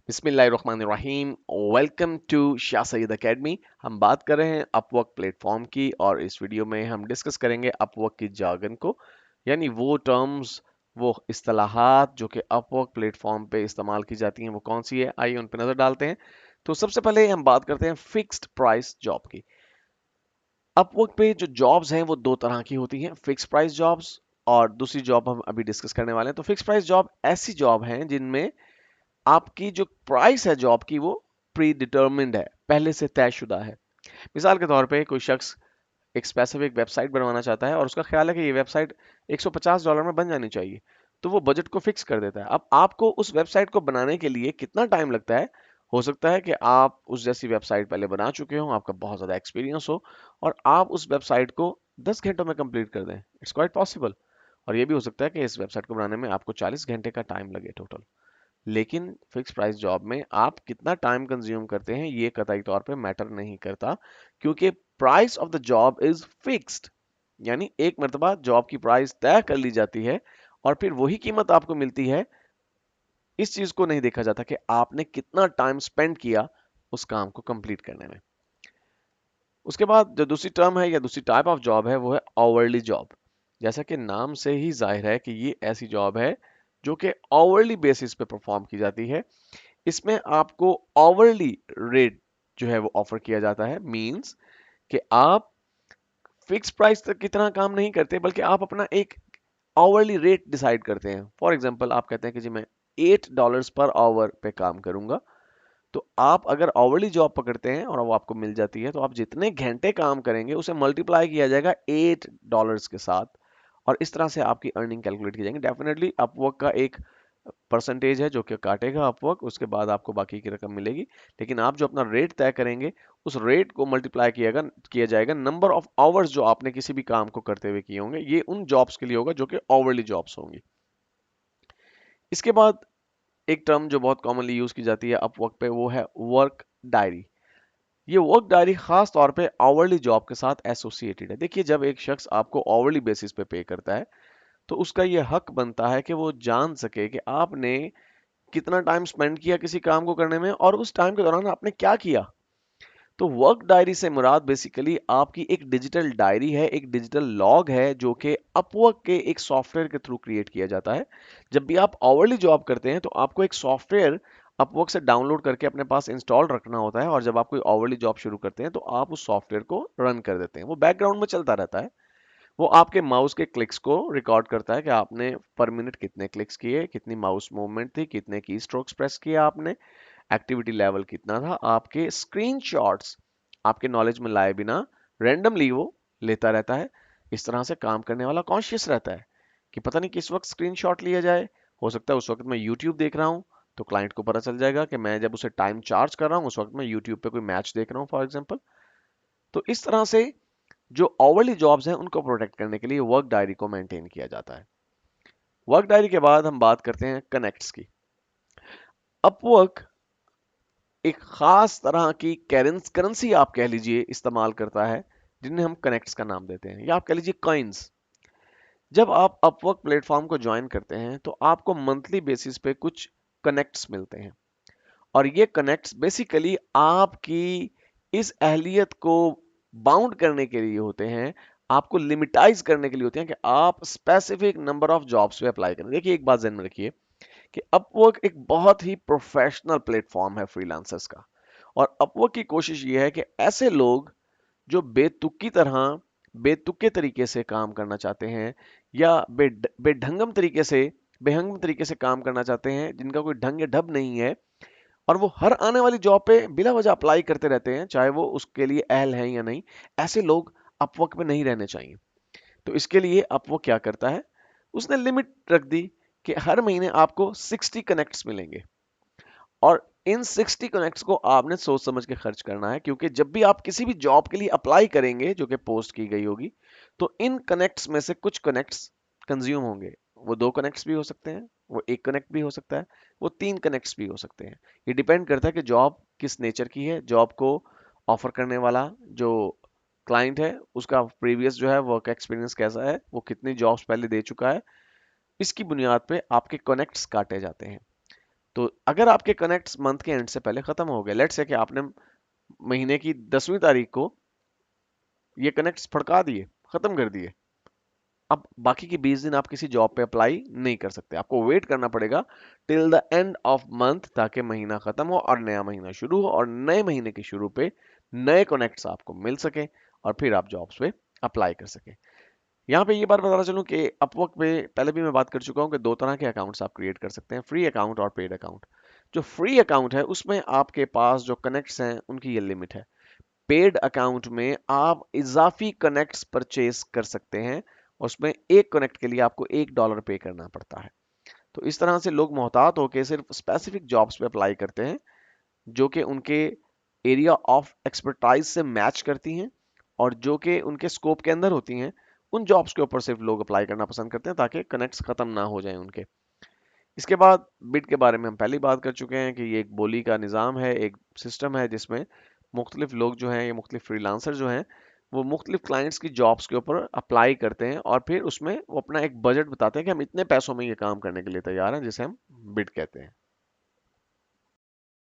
बिस्मिल्लाहिर्रहमानिर्रहीम। Welcome to Shah Saeed academy. हम बात कर रहे हैं अपवर्क प्लेटफॉर्म की और इस वीडियो में हम डिस्कस करेंगे अपवर्क की jargon को, यानी वो टर्म्स, वो इस्तेलाहात जो कि अपवर्क प्लेटफॉर्म पे इस्तेमाल की जाती हैं वो कौन सी है। आइए उन पर नजर डालते हैं। तो सबसे पहले हम बात करते हैं फिक्स्ड प्राइस जॉब की। अपवर्क पे जो जॉब्स हैं वो दो तरह की होती हैं, फिक्स प्राइस जॉब्स और दूसरी जॉब हम अभी डिस्कस करने वाले हैं। तो फिक्स प्राइस जॉब ऐसी जॉब हैं जिनमें आपकी जो प्राइस है जॉब की वो प्री डिटर्मिंड है, पहले से तयशुदा है। मिसाल के तौर पे कोई शख्स एक स्पेसिफिक वेबसाइट बनवाना चाहता है और उसका ख्याल है कि ये वेबसाइट $150 में बन जानी चाहिए, तो वो बजट को फिक्स कर देता है। अब आपको उस वेबसाइट को बनाने के लिए कितना टाइम लगता है, हो सकता है कि आप उस जैसी वेबसाइट पहले बना चुके हो, आपका बहुत ज़्यादा एक्सपीरियंस हो और आप उस वेबसाइट को 10 घंटों में कंप्लीट कर दें। It's quite possible. और ये भी हो सकता है कि इस वेबसाइट को बनाने में आपको 40 घंटे का टाइम लगे टोटल। लेकिन फिक्स प्राइस जॉब में आप कितना टाइम कंज्यूम करते हैं ये कतई तौर पे मैटर नहीं करता, क्योंकि price of the job is fixed. यानी एक मर्तबा जॉब की प्राइस तय कर ली जाती है और फिर वही कीमत आपको मिलती है। इस चीज को नहीं देखा जाता कि आपने कितना टाइम स्पेंड किया उस काम को कंप्लीट करने में। उसके बाद जो दूसरी टर्म है या दूसरी टाइप ऑफ जॉब है वो है आवरली जॉब। जैसा कि नाम से ही जाहिर है कि ये ऐसी जॉब है जो कि आवरली बेसिस पे परफॉर्म की जाती है। इसमें आपको आवरली रेट जो है वो ऑफर किया जाता है। मींस कि आप फिक्स प्राइस तक की तरह काम नहीं करते, बल्कि आप अपना एक आवरली रेट डिसाइड करते हैं। फॉर एग्जांपल आप कहते हैं कि जी मैं $8 पर आवर पे काम करूंगा। तो आप अगर आवरली जॉब पकड़ते हैं और वो आपको मिल जाती है, तो आप जितने घंटे काम करेंगे उसे मल्टीप्लाई किया जाएगा $8 के साथ और इस तरह से आपकी अर्निंग कैलकुलेट की जाएंगी। डेफिनेटली अपवर्क का एक परसेंटेज है जो कि काटेगा अपवर्क, उसके बाद आपको बाकी की रकम मिलेगी। लेकिन आप जो अपना रेट तय करेंगे उस रेट को मल्टीप्लाई किया जाएगा नंबर ऑफ आवर्स जो आपने किसी भी काम को करते हुए किए होंगे। ये उन जॉब्स के लिए होगा जो कि आवरली जॉब्स होंगी। इसके बाद एक टर्म जो बहुत कॉमनली यूज की जाती है अपवर्क पे वो है वर्क डायरी। ये वर्क डायरी खास तौर पे आवरली जॉब के साथ एसोसिएटेड है। देखिए, जब एक शख्स आपको आवरली बेसिस पे करता है तो उसका ये हक बनता है कि वो जान सके कि आपने कितना टाइम स्पेंड किया किसी काम को करने में और उस टाइम के दौरान आपने क्या किया। तो वर्क डायरी से मुराद बेसिकली आपकी एक डिजिटल डायरी है, एक डिजिटल लॉग है जो कि अपवर्क के एक सॉफ्टवेयर के थ्रू क्रिएट किया जाता है। जब भी आप आवरली जॉब करते हैं तो आपको एक सॉफ्टवेयर अपवर्क से डाउनलोड करके अपने पास इंस्टॉल रखना होता है और जब आप कोई आवरली जॉब शुरू करते हैं तो आप उस सॉफ्टवेयर को रन कर देते हैं। वो बैकग्राउंड में चलता रहता है। वो आपके माउस के क्लिक्स को रिकॉर्ड करता है कि आपने पर मिनट कितने क्लिक्स किए, कितनी माउस मूवमेंट थी, कितने की स्ट्रोक्स प्रेस किए आपने, एक्टिविटी लेवल कितना था। आपके स्क्रीनशॉट्स आपके नॉलेज में लाए बिना रैंडमली वो लेता रहता है। इस तरह से काम करने वाला कॉन्शियस रहता है कि पता नहीं किस वक्त स्क्रीनशॉट लिया जाए। हो सकता है उस वक्त मैं यूट्यूब देख रहा हूँ, तो क्लाइंट को पता चल जाएगा कि मैं जब उसे टाइम चार्ज कर रहा हूँ उस वक्त मैं यूट्यूब पे कोई मैच देख रहा हूँ फॉर एग्जाम्पल। तो इस तरह से जो आवरली जॉब्स हैं उनको प्रोटेक्ट करने के लिए वर्क डायरी को मेंटेन किया जाता है। वर्क डायरी के बाद हम बात करते हैं कनेक्ट्स की। अपवर्क एक खास तरह की करेंसी आप कह लीजिए इस्तेमाल करता है, जिन्हें हम कनेक्ट्स का नाम देते हैं, या आप कह लीजिए कॉइन्स। जब आप अपवर्क प्लेटफॉर्म को ज्वाइन करते हैं तो आपको मंथली बेसिस पे कुछ कनेक्ट्स मिलते हैं और ये कनेक्ट्स बेसिकली आपकी इस अहलियत को बाउंड करने के लिए होते हैं, आपको लिमिटाइज करने के लिए होते हैं कि आप स्पेसिफिक नंबर ऑफ जॉब्स पे अप्लाई करें। देखिए, एक बात ध्यान में रखिए कि अपवर्क एक बहुत ही प्रोफेशनल प्लेटफॉर्म है फ्रीलांसर्स का। और अपवर्क की कोशिश ये है कि ऐसे लोग जो बेतुके तरीके से काम करना चाहते हैं या बेहंगम तरीके से काम करना चाहते हैं, जिनका कोई ढंग या ढब नहीं है और वो हर आने वाली जॉब पे बिला वजह अप्लाई करते रहते हैं, चाहे वो उसके लिए अहल हैं या नहीं, ऐसे लोग अपवर्क पे नहीं रहने चाहिए। तो इसके लिए अपवर्क क्या करता है, उसने लिमिट रख दी कि हर महीने आपको 60 कनेक्ट्स मिलेंगे और इन 60 कनेक्ट्स को आपने सोच समझ के खर्च करना है, क्योंकि जब भी आप किसी भी जॉब के लिए अप्लाई करेंगे जो कि पोस्ट की गई होगी, तो इन कनेक्ट्स में से कुछ कनेक्ट्स कंज्यूम होंगे। वो 2 कनेक्ट्स भी हो सकते हैं, वो 1 कनेक्ट भी हो सकता है, वो 3 कनेक्ट्स भी हो सकते हैं। ये डिपेंड करता है कि जॉब किस नेचर की है, जॉब को ऑफर करने वाला जो क्लाइंट है उसका प्रीवियस जो है वर्क एक्सपीरियंस कैसा है, वो कितनी जॉब्स पहले दे चुका है। इसकी बुनियाद पे आपके कनेक्ट्स काटे जाते हैं। तो अगर आपके कनेक्ट्स मंथ के एंड से पहले खत्म हो गए, लेट्स से कि आपने महीने की 10वीं तारीख को ये कनेक्ट्स फड़का दिए, खत्म कर दिए, अब बाकी के 20 दिन आप किसी जॉब पे अप्लाई नहीं कर सकते, आपको वेट करना पड़ेगा till the end of month, ताकि महीना खत्म हो और नया महीना शुरू हो, और नए महीने के शुरू पे नए कनेक्ट्स आपको मिल सके और फिर आप जॉब्स पे अप्लाई कर सके। यहाँ पे ये बात बताना चलूँ कि अपवर्क पे पहले भी मैं बात कर चुका हूँ कि दो तरह के अकाउंट्स आप क्रिएट कर सकते हैं, फ्री अकाउंट और पेड अकाउंट। जो फ्री अकाउंट है उसमें आपके पास जो कनेक्ट्स हैं उनकी ये लिमिट है। पेड अकाउंट में आप इजाफी कनेक्ट्स परचेज कर सकते हैं, उसमें एक कनेक्ट के लिए आपको $1 पे करना पड़ता है। तो इस तरह से लोग मोहतात होकर सिर्फ स्पेसिफिक जॉब्स पे अप्लाई करते हैं जो कि उनके एरिया ऑफ एक्सपर्टाइज से मैच करती हैं और जो कि उनके स्कोप के अंदर होती हैं। उन जॉब्स के ऊपर सिर्फ लोग अप्लाई करना पसंद करते हैं ताकि कनेक्ट्स खत्म ना हो जाएं उनके। इसके बाद बिड के बारे में हम पहले ही बात कर चुके हैं कि ये एक बोली का निज़ाम है, एक सिस्टम है जिसमें मुख्तलिफ लोग जो हैं, ये मुख्तलिफ फ्रीलांसर जो हैं, वो मुख्तलिफ क्लाइंट्स की जॉब्स के ऊपर अप्लाई करते हैं और फिर उसमें वो अपना एक बजट बताते हैं कि हम इतने पैसों में ये काम करने के लिए तैयार हैं, जिसे हम बिड कहते हैं।